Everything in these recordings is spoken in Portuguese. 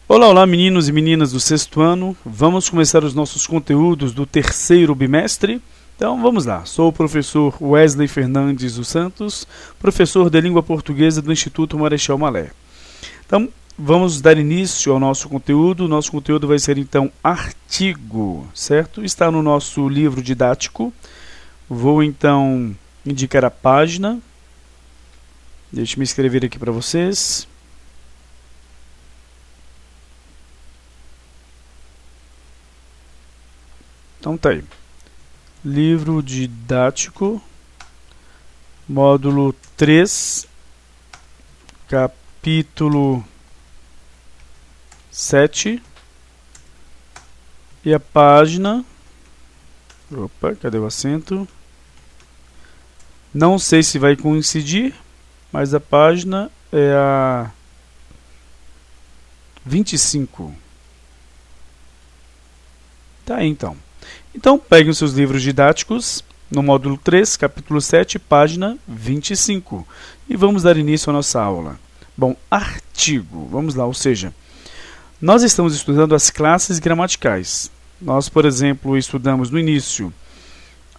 Olá, olá meninos e meninas do sexto ano, vamos começar os nossos conteúdos do terceiro bimestre. Então vamos lá, sou o professor Wesley Fernandes dos Santos, professor de língua portuguesa do Instituto Marechal Malé. Então vamos dar início ao nosso conteúdo. Nosso conteúdo vai ser então artigo, certo? Está no nosso livro didático. Vou então indicar a página. Deixe-me escrever aqui para vocês. Então tá aí. Livro didático, módulo 3, capítulo 7. E a página... Opa, cadê o acento? Não sei se vai coincidir, mas a página é a 25. Tá aí então. Então, peguem os seus livros didáticos no módulo 3, capítulo 7, página 25. E vamos dar início à nossa aula. Bom, artigo. Vamos lá, ou seja, nós estamos estudando as classes gramaticais. Nós, por exemplo, estudamos no início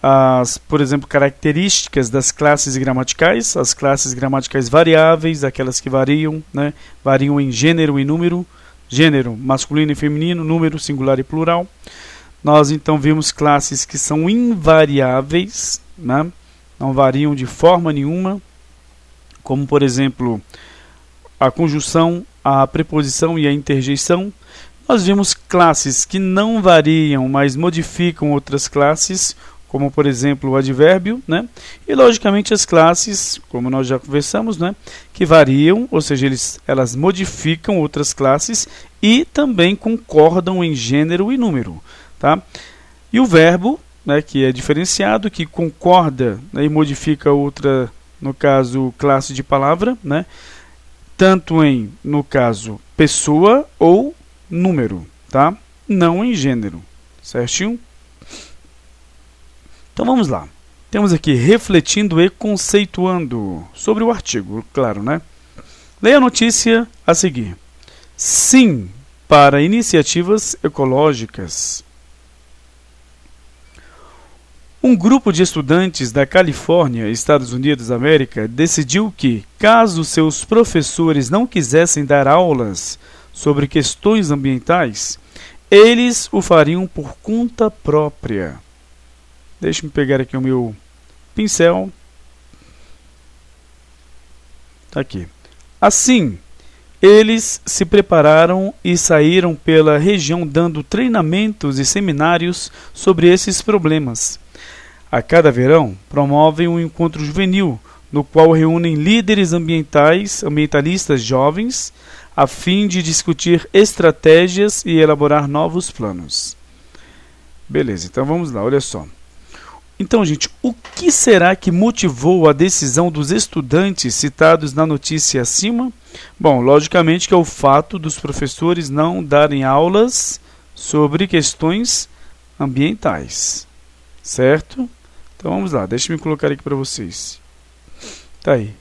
as, por exemplo, características das classes gramaticais, as classes gramaticais variáveis, aquelas que variam, né? Variam em gênero e número, gênero masculino e feminino, número singular e plural. Nós então vimos classes que são invariáveis, né? Não variam de forma nenhuma, como por exemplo a conjunção, a preposição e a interjeição. Nós vimos classes que não variam, mas modificam outras classes, como por exemplo o advérbio, né? E logicamente as classes, como nós já conversamos, né? Que variam, ou seja, elas modificam outras classes e também concordam em gênero e número. Tá? E o verbo, né, que é diferenciado, que concorda, né, e modifica outra, no caso, classe de palavra, né, tanto em, no caso, pessoa ou número, tá? Não em gênero, certinho? Então vamos lá. Temos aqui refletindo e conceituando sobre o artigo, claro, né? Leia a notícia a seguir. Sim para iniciativas ecológicas. Um grupo de estudantes da Califórnia, Estados Unidos da América, decidiu que, caso seus professores não quisessem dar aulas sobre questões ambientais, eles o fariam por conta própria. Deixe-me pegar aqui o meu pincel. Tá aqui. Assim, eles se prepararam e saíram pela região dando treinamentos e seminários sobre esses problemas. A cada verão, promovem um encontro juvenil, no qual reúnem líderes ambientalistas jovens, a fim de discutir estratégias e elaborar novos planos. Beleza, então vamos lá, olha só. Então, gente, o que será que motivou a decisão dos estudantes citados na notícia acima? Bom, logicamente que é o fato dos professores não darem aulas sobre questões ambientais, certo? Então vamos lá, deixa-me colocar aqui para vocês. Tá aí.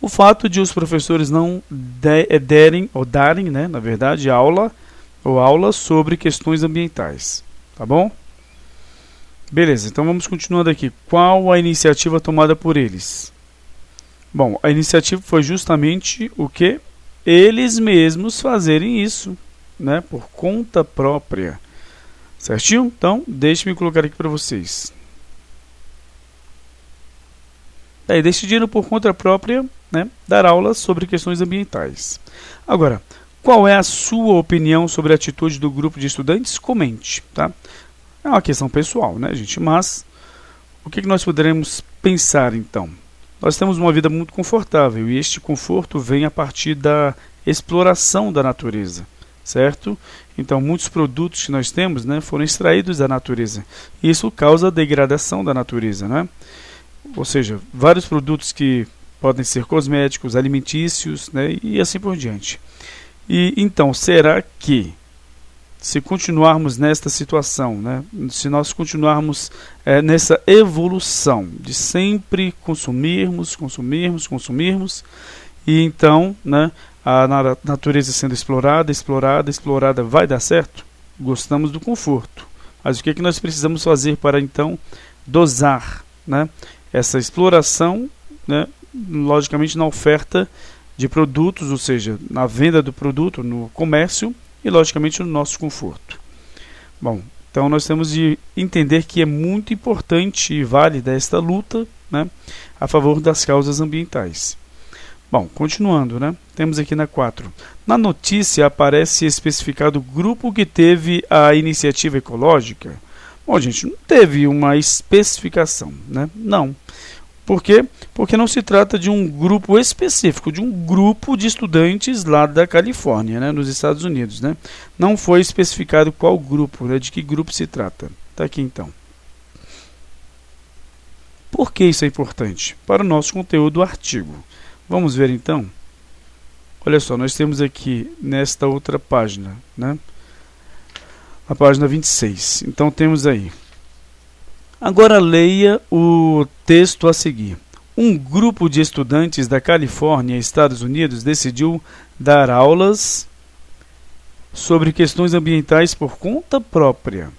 O fato de os professores não darem, né, na verdade, aula sobre questões ambientais. Tá bom? Beleza, então vamos continuando aqui. Qual a iniciativa tomada por eles? Bom, a iniciativa foi justamente o que? Eles mesmos fazerem isso, né, por conta própria. Certinho? Então, deixe-me colocar aqui para vocês. Daí, decidiram por conta própria, né, dar aulas sobre questões ambientais. Agora, qual é a sua opinião sobre a atitude do grupo de estudantes? Comente, tá? É uma questão pessoal, né, gente? Mas, o que nós poderemos pensar, então? Nós temos uma vida muito confortável e este conforto vem a partir da exploração da natureza. Certo? Então, muitos produtos que nós temos, né, foram extraídos da natureza. Isso causa a degradação da natureza, né? Ou seja, vários produtos que podem ser cosméticos, alimentícios, né, e assim por diante. E então, será que, se continuarmos nesta situação, né, se nós continuarmos nessa evolução de sempre consumirmos, e então, né, a natureza sendo explorada, explorada, vai dar certo? Gostamos do conforto. Mas o que nós precisamos fazer para, então, dosar, né, essa exploração, né, logicamente na oferta de produtos, ou seja, na venda do produto, no comércio e, logicamente, no nosso conforto. Bom, então nós temos de entender que é muito importante e válida esta luta, né, a favor das causas ambientais. Bom, continuando, né? Temos aqui na 4. Na notícia aparece especificado o grupo que teve a iniciativa ecológica. Bom, gente, não teve uma especificação, né? Não. Por quê? Porque não se trata de um grupo específico, de um grupo de estudantes lá da Califórnia, né, nos Estados Unidos, né? Não foi especificado qual grupo, né, de que grupo se trata. Está aqui então. Por que isso é importante? Para o nosso conteúdo do artigo. Vamos ver então? Olha só, nós temos aqui nesta outra página, né? A página 26. Então temos aí. Agora leia o texto a seguir. Um grupo de estudantes da Califórnia, Estados Unidos, decidiu dar aulas sobre questões ambientais por conta própria.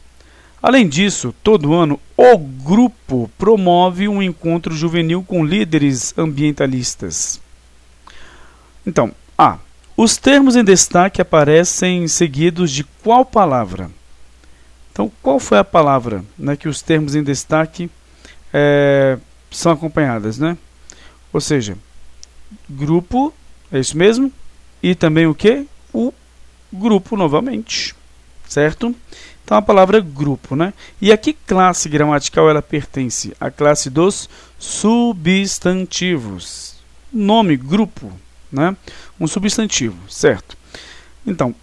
Além disso, todo ano, o grupo promove um encontro juvenil com líderes ambientalistas. Então, os termos em destaque aparecem seguidos de qual palavra? Então, qual foi a palavra, né, que os termos em destaque são acompanhadas, né? Ou seja, grupo, é isso mesmo? E também o quê? O grupo novamente, certo? Então, a palavra grupo, né? E a que classe gramatical ela pertence? A classe dos substantivos. Nome, grupo, né? Um substantivo, certo? Então,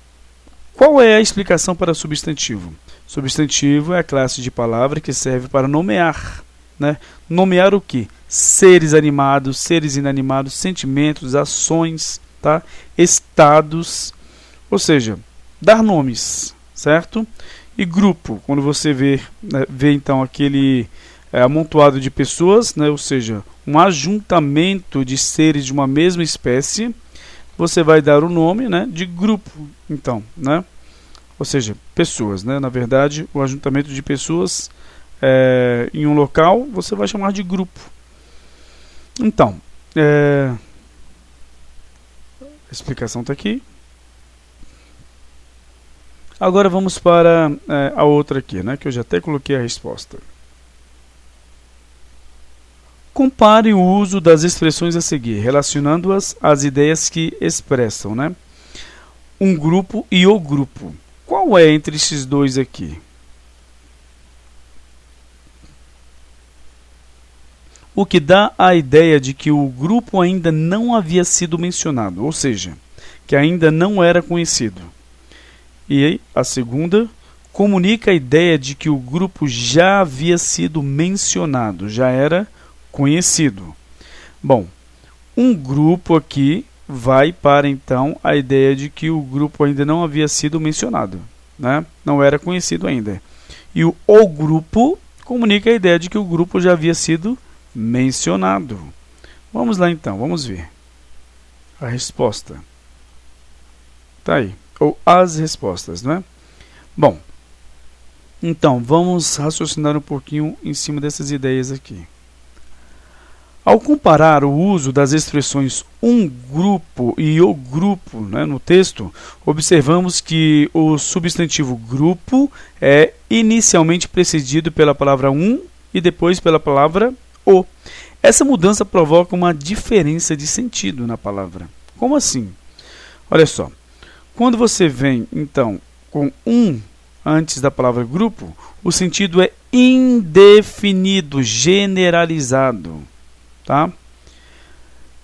qual é a explicação para substantivo? Substantivo é a classe de palavra que serve para nomear, né? Nomear o quê? Seres animados, seres inanimados, sentimentos, ações, tá? Estados, ou seja, dar nomes, certo? E grupo, quando você vê então aquele amontoado de pessoas, né? Ou seja, um ajuntamento de seres de uma mesma espécie, você vai dar o nome, né, de grupo, então, né? Ou seja, pessoas, né? Na verdade, o ajuntamento de pessoas em um local, você vai chamar de grupo. Então, a explicação está aqui. Agora vamos para a outra aqui, né? Que eu já até coloquei a resposta. Compare o uso das expressões a seguir, relacionando-as às ideias que expressam, né? Um grupo e o grupo. Qual é entre esses dois aqui? O que dá a ideia de que o grupo ainda não havia sido mencionado, ou seja, que ainda não era conhecido. E a segunda comunica a ideia de que o grupo já havia sido mencionado, já era conhecido. Bom, um grupo aqui vai para então a ideia de que o grupo ainda não havia sido mencionado, né? Não era conhecido ainda. E o grupo comunica a ideia de que o grupo já havia sido mencionado. Vamos lá então, vamos ver a resposta. Tá aí, ou as respostas, né? Bom, então vamos raciocinar um pouquinho em cima dessas ideias aqui. Ao comparar o uso das expressões um grupo e o grupo, né, no texto, observamos que o substantivo grupo é inicialmente precedido pela palavra um e depois pela palavra o. Essa mudança provoca uma diferença de sentido na palavra. Como assim? Olha só, quando você vem então com um antes da palavra grupo, o sentido é indefinido, generalizado. Tá?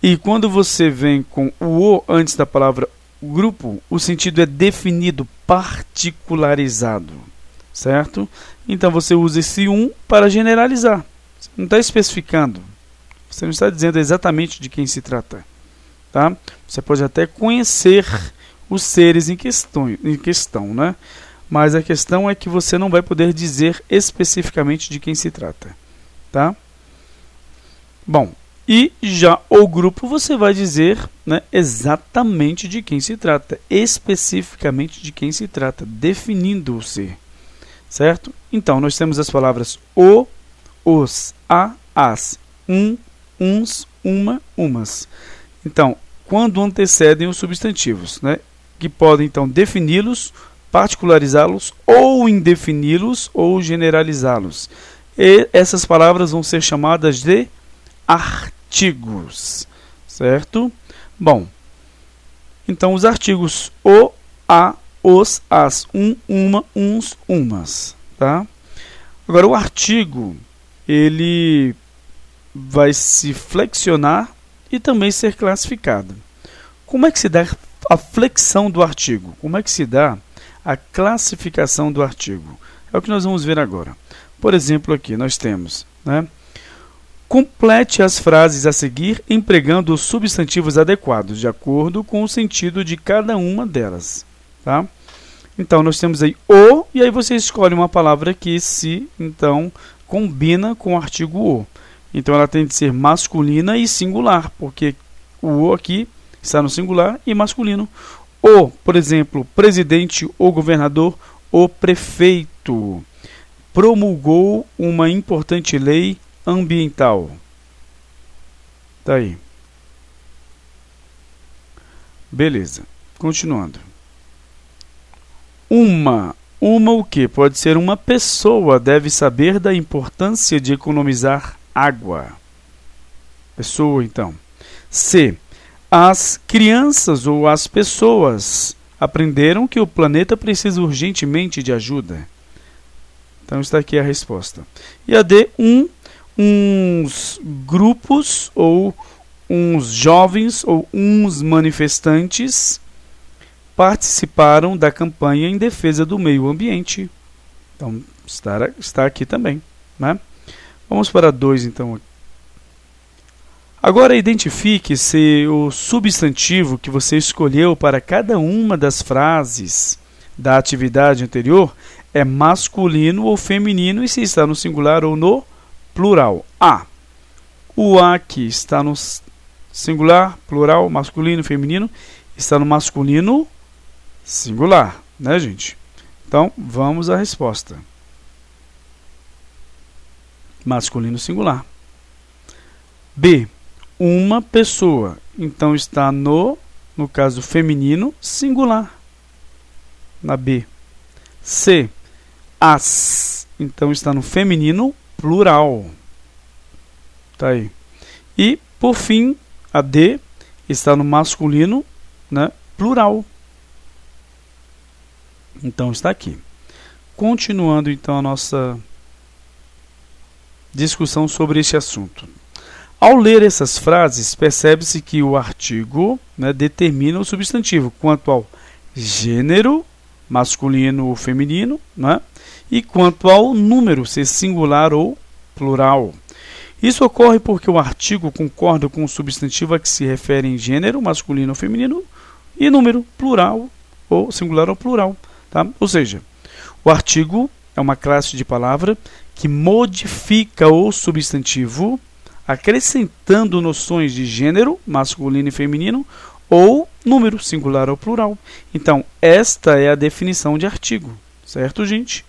E quando você vem com o antes da palavra grupo, o sentido é definido, particularizado, certo? Então você usa esse um para generalizar. Você não está especificando, você não está dizendo exatamente de quem se trata, tá? Você pode até conhecer os seres em questão, né? Mas a questão é que você não vai poder dizer especificamente de quem se trata, tá? Bom, E já o grupo você vai dizer, né, exatamente de quem se trata, especificamente de quem se trata, definindo o ser, certo? Então, nós temos as palavras o, os, a, as, uns, uma, umas. Então, quando antecedem os substantivos, né, que podem então defini-los, particularizá-los ou indefini-los ou generalizá-los. E essas palavras vão ser chamadas de artigos, certo? Bom, então os artigos o, a, os, as, uma, uns, umas, tá? Agora o artigo, ele vai se flexionar e também ser classificado. Como é que se dá a flexão do artigo? Como é que se dá a classificação do artigo? É o que nós vamos ver agora. Por exemplo, aqui nós temos, né, complete as frases a seguir empregando os substantivos adequados, de acordo com o sentido de cada uma delas. Tá? Então, nós temos aí o, e aí você escolhe uma palavra que se, então, combina com o artigo o. Então, ela tem de ser masculina e singular, porque o aqui está no singular e masculino. O, por exemplo, presidente, o governador, o prefeito promulgou uma importante lei ambiental. Tá aí. Beleza. Continuando. Uma o que? Pode ser uma pessoa, deve saber da importância de economizar água. Pessoa, então. C. As crianças ou as pessoas aprenderam que o planeta precisa urgentemente de ajuda. Então está aqui a resposta. E a D. Uns grupos ou uns jovens ou uns manifestantes participaram da campanha em defesa do meio ambiente. Então, está aqui também, né? Vamos para 2, então. Agora, identifique se o substantivo que você escolheu para cada uma das frases da atividade anterior é masculino ou feminino e se está no singular ou no plural. A. O a aqui está no singular, plural, masculino, feminino, está no masculino singular, né, gente? Então, vamos à resposta. Masculino singular. B. Uma pessoa. Então, está no caso, feminino singular. Na B. C. As. Então, está no feminino plural. Tá aí. E, por fim, a D está no masculino, né, plural. Então, está aqui. Continuando, então, a nossa discussão sobre este assunto. Ao ler essas frases, percebe-se que o artigo, né, determina o substantivo quanto ao gênero, masculino ou feminino, né, e quanto ao número, ser singular ou plural. Isso ocorre porque o artigo concorda com o substantivo a que se refere em gênero, masculino ou feminino, e número, plural ou singular ou plural. Tá? Ou seja, o artigo é uma classe de palavra que modifica o substantivo, acrescentando noções de gênero, masculino e feminino, ou número, singular ou plural. Então, esta é a definição de artigo. Certo, gente?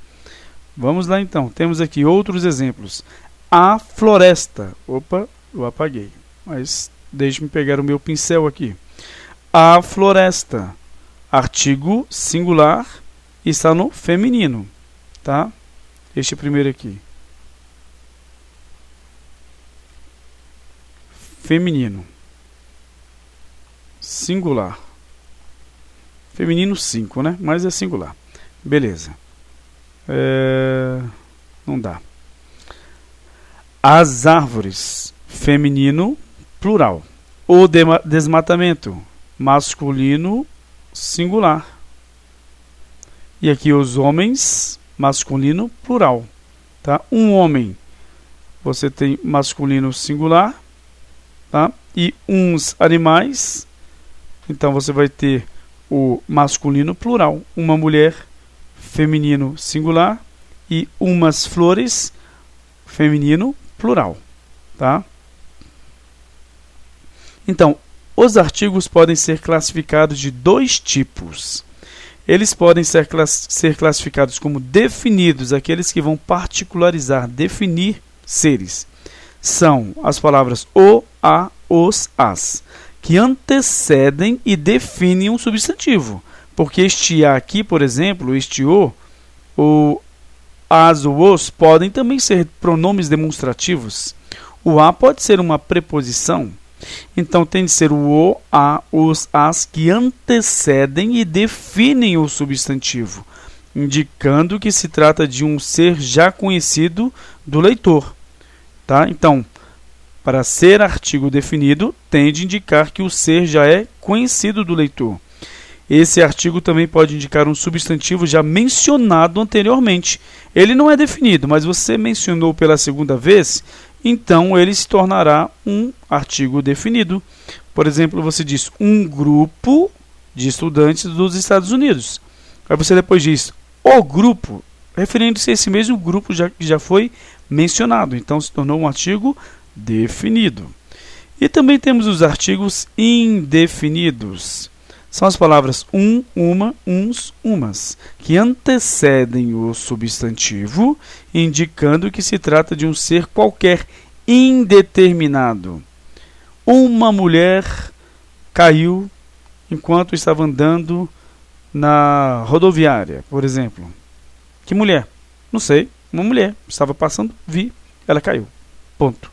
Vamos lá, então. Temos aqui outros exemplos. A floresta. Opa, eu apaguei. Mas deixe-me pegar o meu pincel aqui. A floresta. Artigo singular está no feminino. Tá? Este primeiro aqui. Feminino. Singular. Feminino 5, né? Mas é singular. Beleza. Não dá. As árvores. Feminino, plural. O desmatamento. Masculino, singular. E aqui os homens, masculino, plural. Tá? Um homem, você tem masculino singular. Tá? E uns animais, então você vai ter o masculino plural. Uma mulher, feminino singular. E umas flores, feminino plural. Tá? Então, os artigos podem ser classificados de dois tipos. Eles podem ser classificados como definidos, aqueles que vão particularizar, definir seres. São as palavras o, a, os, as, que antecedem e definem um substantivo. Porque este a aqui, por exemplo, este o as ou os podem também ser pronomes demonstrativos. O a pode ser uma preposição. Então, tem de ser o, a, os, as que antecedem e definem o substantivo, indicando que se trata de um ser já conhecido do leitor. Tá? Então, para ser artigo definido, tem de indicar que o ser já é conhecido do leitor. Esse artigo também pode indicar um substantivo já mencionado anteriormente. Ele não é definido, mas você mencionou pela segunda vez, então ele se tornará um artigo definido. Por exemplo, você diz um grupo de estudantes dos Estados Unidos. Aí você depois diz o grupo, referindo-se a esse mesmo grupo que já foi mencionado. Então se tornou um artigo definido. E também temos os artigos indefinidos. São as palavras um, uma, uns, umas, que antecedem o substantivo, indicando que se trata de um ser qualquer, indeterminado. Uma mulher caiu enquanto estava andando na rodoviária, por exemplo. Que mulher? Não sei. Uma mulher. Estava passando, vi, ela caiu. Ponto.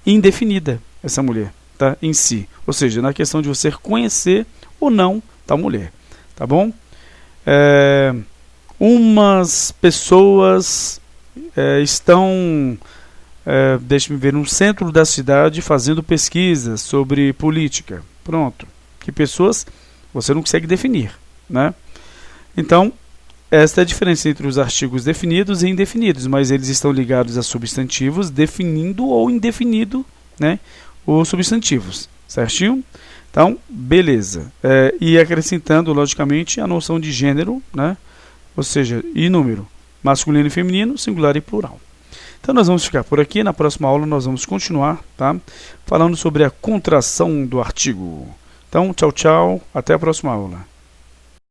Indefinida essa mulher, tá? Em si. Ou seja, na questão de você conhecer ou não tal mulher, tá bom? Umas pessoas estão, deixa-me ver, no centro da cidade fazendo pesquisas sobre política. Pronto. Que pessoas você não consegue definir, né? Então, esta é a diferença entre os artigos definidos e indefinidos, mas eles estão ligados a substantivos, definindo ou indefinido, né, os substantivos, certinho? Então, beleza. E acrescentando, logicamente, a noção de gênero, né? Ou seja, e número, masculino e feminino, singular e plural. Então, nós vamos ficar por aqui. Na próxima aula, nós vamos continuar, tá? Falando sobre a contração do artigo. Então, tchau, tchau. Até a próxima aula.